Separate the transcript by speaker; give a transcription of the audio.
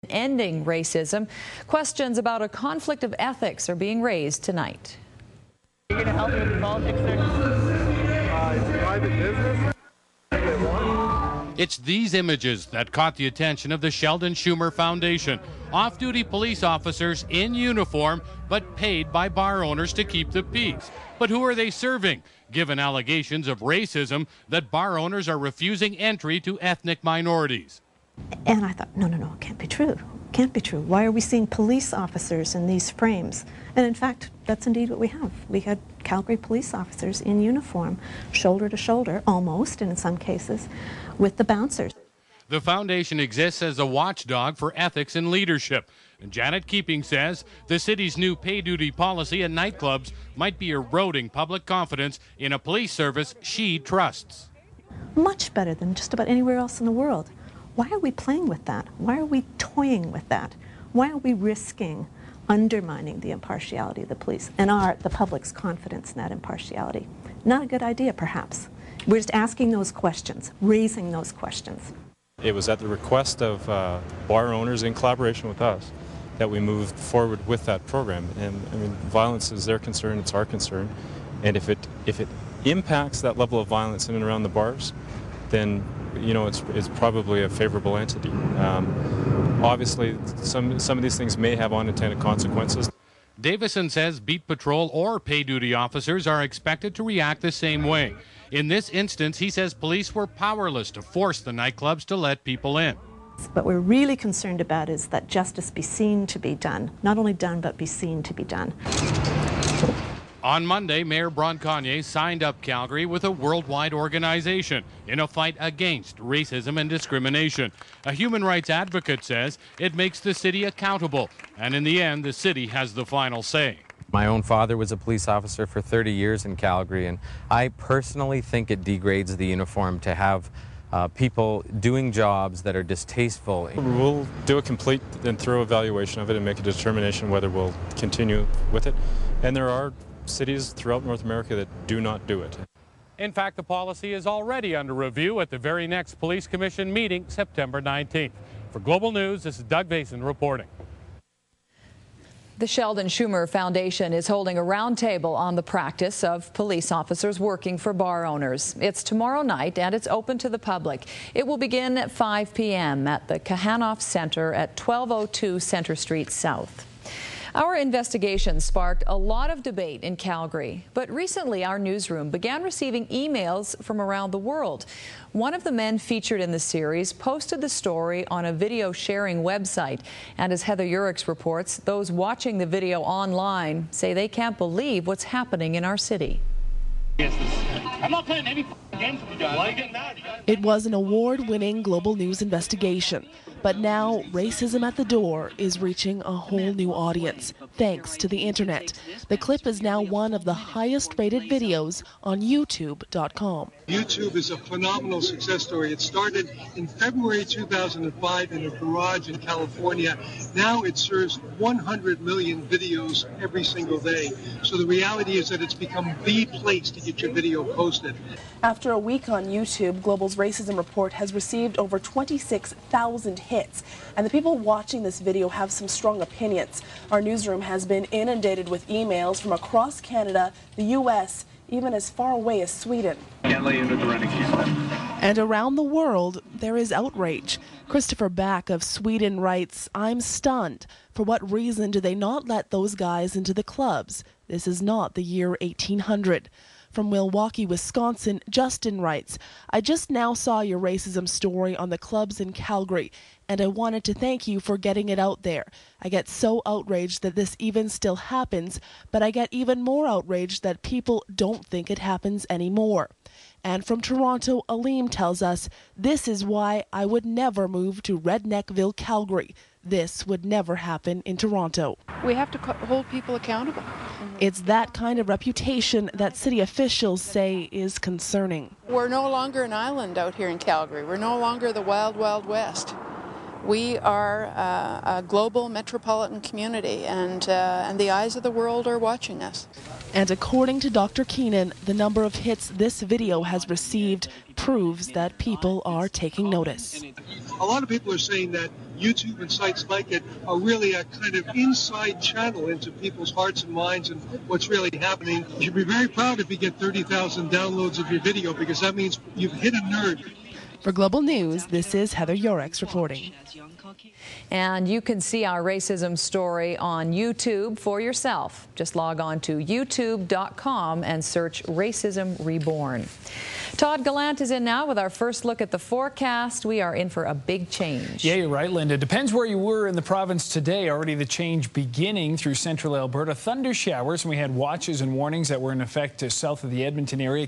Speaker 1: Ending racism. Questions about a conflict of ethics are being raised tonight.
Speaker 2: Are you going to help with politics, sir?
Speaker 3: It's private business.
Speaker 4: It's these images that caught the attention of the Sheldon Schumer Foundation. Off-duty police officers in uniform, but paid by bar owners to keep the peace. But who are they serving, given allegations of racism that bar owners are refusing entry to ethnic minorities?
Speaker 5: And I thought, no, it can't be true. It can't be true. Why are we seeing police officers in these frames? And in fact, that's indeed what we have. We had Calgary police officers in uniform, shoulder to shoulder, almost, and in some cases, with the bouncers.
Speaker 4: The foundation exists as a watchdog for ethics and leadership. And Janet Keeping says the city's new pay duty policy at nightclubs might be eroding public confidence in a police service she trusts.
Speaker 5: Much better than just about anywhere else in the world. Why are we playing with that? Why are we toying with that? Why are we risking undermining the impartiality of the police and the public's confidence in that impartiality? Not a good idea, perhaps. We're just asking those questions, raising those questions.
Speaker 6: It was at the request of bar owners in collaboration with us that we moved forward with that program. And I mean, violence is their concern, it's our concern. And if it impacts that level of violence in and around the bars, then it's probably a favorable entity. Obviously, some of these things may have unintended consequences.
Speaker 4: Davison says beat patrol or pay duty officers are expected to react the same way. In this instance, he says police were powerless to force the nightclubs to let people in.
Speaker 5: What we're really concerned about is that justice be seen to be done. Not only done, but be seen to be done.
Speaker 4: On Monday, Mayor Bronconnier signed up Calgary with a worldwide organization in a fight against racism and discrimination. A human rights advocate says it makes the city accountable, and in the end, the city has the final say.
Speaker 7: My own father was a police officer for 30 years in Calgary, and I personally think it degrades the uniform to have people doing jobs that are distasteful.
Speaker 6: We'll do a complete and thorough evaluation of it and make a determination whether we'll continue with it. And there are cities throughout North America that do not do it.
Speaker 4: In fact, the policy is already under review at the very next Police Commission meeting, September 19th. For Global News, this is Doug Vason reporting.
Speaker 1: The Sheldon Schumer Foundation is holding a roundtable on the practice of police officers working for bar owners. It's tomorrow night and it's open to the public. It will begin at 5 p.m. at the Kahanoff Center at 1202 Centre Street South. Our investigation sparked a lot of debate in Calgary, but recently our newsroom began receiving emails from around the world. One of the men featured in the series posted the story on a video sharing website, and as Heather Urix reports, those watching the video online say they can't believe what's happening in our city.
Speaker 2: I'm not playing any games with you guys.
Speaker 8: It was an award-winning Global News investigation. But now, racism at the door is reaching a whole new audience, thanks to the internet. The clip is now one of the highest-rated videos on YouTube.com.
Speaker 3: YouTube is a phenomenal success story. It started in February 2005 in a garage in California. Now it serves 100 million videos every single day. So the reality is that it's become the place to get your video posted.
Speaker 8: After a week on YouTube, Global's Racism Report has received over 26,000 hits. And the people watching this video have some strong opinions. Our newsroom has been inundated with emails from across Canada, the U.S., even as far away as Sweden.
Speaker 2: Can't let you into the running camera.
Speaker 8: And around the world, there is outrage. Christopher Back of Sweden writes, "I'm stunned. For what reason do they not let those guys into the clubs? This is not the year 1800. From Milwaukee, Wisconsin, Justin writes, "I just now saw your racism story on the clubs in Calgary, and I wanted to thank you for getting it out there. I get so outraged that this even still happens, but I get even more outraged that people don't think it happens anymore." And from Toronto, Aleem tells us, "This is why I would never move to Redneckville, Calgary. This would never happen in Toronto."
Speaker 9: We have to hold people accountable.
Speaker 8: It's that kind of reputation that city officials say is concerning.
Speaker 9: We're no longer an island out here in Calgary. We're no longer the wild, wild west. We are a global metropolitan community, and the eyes of the world are watching us.
Speaker 8: And according to Dr. Keenan, the number of hits this video has received proves that people are taking notice.
Speaker 3: A lot of people are saying that YouTube and sites like it are really a kind of inside channel into people's hearts and minds and what's really happening. You should be very proud if you get 30,000 downloads of your video, because that means you've hit a nerve.
Speaker 8: For Global News, this is Heather Yorex reporting.
Speaker 1: And you can see our racism story on YouTube for yourself. Just log on to youtube.com and search Racism Reborn. Todd Gallant is in now with our first look at the forecast. We are in for a big change.
Speaker 10: Yeah, you're right, Linda. Depends where you were in the province today. Already the change beginning through central Alberta. Thunder showers, and we had watches and warnings that were in effect south of the Edmonton area.